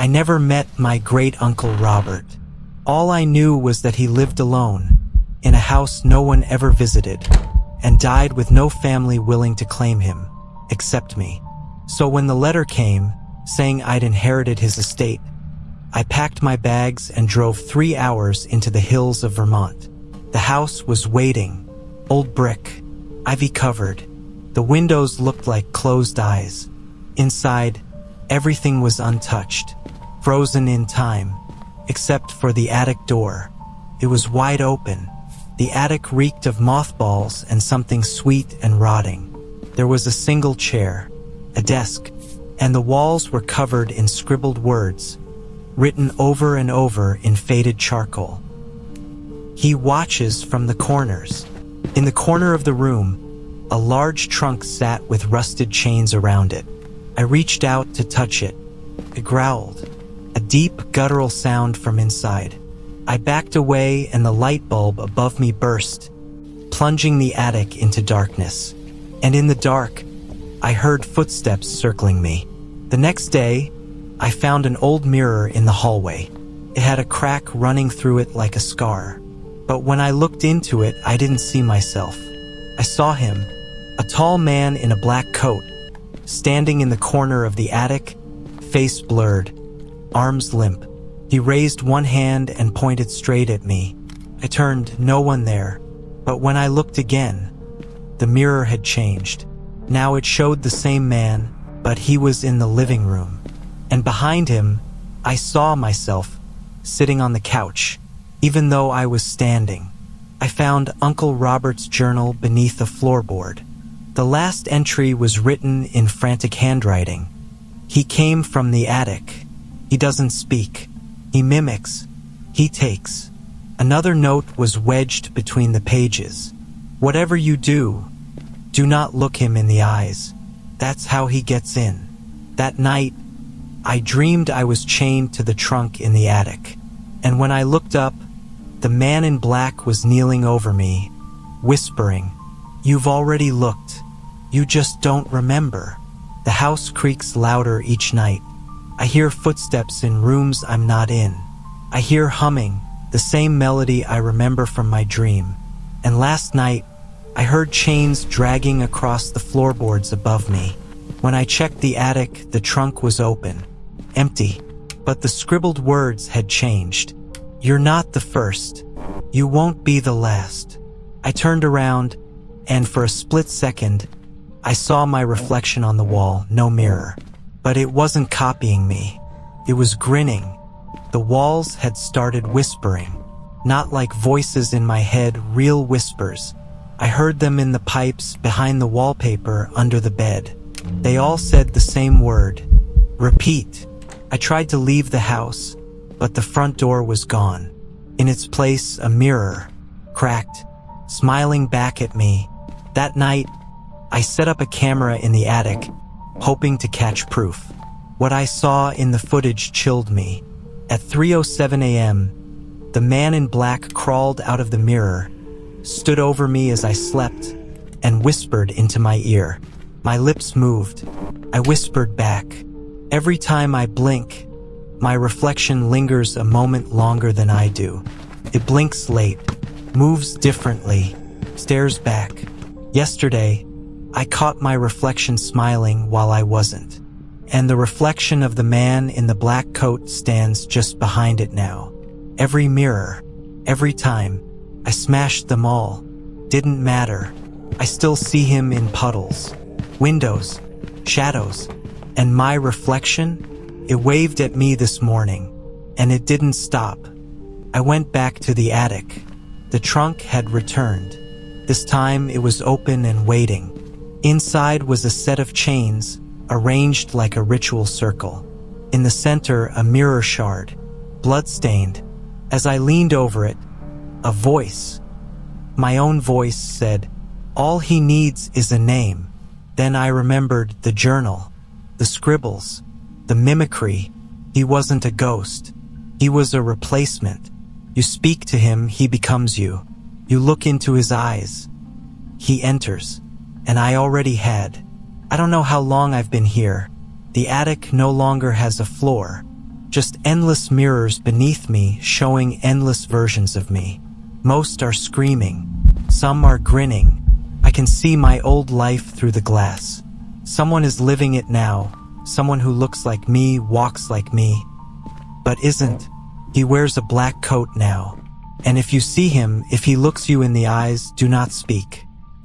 I never met my great-uncle Robert. All I knew was that he lived alone, in a house no one ever visited, and died with no family willing to claim him, except me. So when the letter came, saying I'd inherited his estate, I packed my bags and drove 3 hours into the hills of Vermont. The house was waiting, old brick, ivy-covered. The windows looked like closed eyes. Inside, everything was untouched, frozen in time, except for the attic door. It was wide open. The attic reeked of mothballs and something sweet and rotting. There was a single chair, a desk, and the walls were covered in scribbled words, written over and over in faded charcoal. He watches from the corners. In the corner of the room, a large trunk sat with rusted chains around it. I reached out to touch it. It growled, a deep guttural sound from inside. I backed away and the light bulb above me burst, plunging the attic into darkness. And in the dark, I heard footsteps circling me. The next day, I found an old mirror in the hallway. It had a crack running through it like a scar. But when I looked into it, I didn't see myself. I saw him, a tall man in a black coat, standing in the corner of the attic, face blurred, arms limp. He raised one hand and pointed straight at me. I turned, no one there. But when I looked again, the mirror had changed. Now it showed the same man, but he was in the living room. And behind him, I saw myself, sitting on the couch, even though I was standing. I found Uncle Robert's journal beneath the floorboard. The last entry was written in frantic handwriting. He came from the attic. He doesn't speak. He mimics. He takes. Another note was wedged between the pages. Whatever you do not look him in the eyes. That's how he gets in. That night, I dreamed I was chained to the trunk in the attic. And when I looked up, the man in black was kneeling over me, whispering, "You've already looked. You just don't remember." The house creaks louder each night. I hear footsteps in rooms I'm not in. I hear humming, the same melody I remember from my dream. And last night, I heard chains dragging across the floorboards above me. When I checked the attic, the trunk was open, empty, but the scribbled words had changed. "You're not the first. You won't be the last." I turned around, and for a split second, I saw my reflection on the wall, no mirror. But it wasn't copying me. It was grinning. The walls had started whispering. Not like voices in my head, real whispers. I heard them in the pipes behind the wallpaper under the bed. They all said the same word. Repeat. I tried to leave the house, but the front door was gone. In its place, a mirror, cracked, smiling back at me. That night, I set up a camera in the attic, hoping to catch proof. What I saw in the footage chilled me. At 3:07 a.m., the man in black crawled out of the mirror, stood over me as I slept, and whispered into my ear. My lips moved. I whispered back. Every time I blink, my reflection lingers a moment longer than I do. It blinks late, moves differently, stares back. Yesterday, I caught my reflection smiling while I wasn't. And the reflection of the man in the black coat stands just behind it now. Every mirror, every time, I smashed them all. Didn't matter. I still see him in puddles, windows, shadows, and my reflection, it waved at me this morning, and it didn't stop. I went back to the attic. The trunk had returned. This time it was open and waiting. Inside was a set of chains, arranged like a ritual circle. In the center, a mirror shard, blood-stained. As I leaned over it, a voice, my own voice, said, "All he needs is a name." Then I remembered the journal, the scribbles, the mimicry. He wasn't a ghost. He was a replacement. You speak to him, he becomes you. You look into his eyes. He enters. And I already had. I don't know how long I've been here. The attic no longer has a floor, Just endless mirrors beneath me showing endless versions of me. Most are screaming. Some are grinning. I can see my old life through the glass. Someone is living it now. Someone who looks like me, walks like me, but isn't. He wears a black coat now. And if you see him, if he looks you in the eyes, do not speak.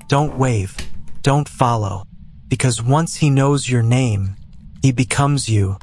Don't wave. Don't follow. Because once he knows your name, he becomes you.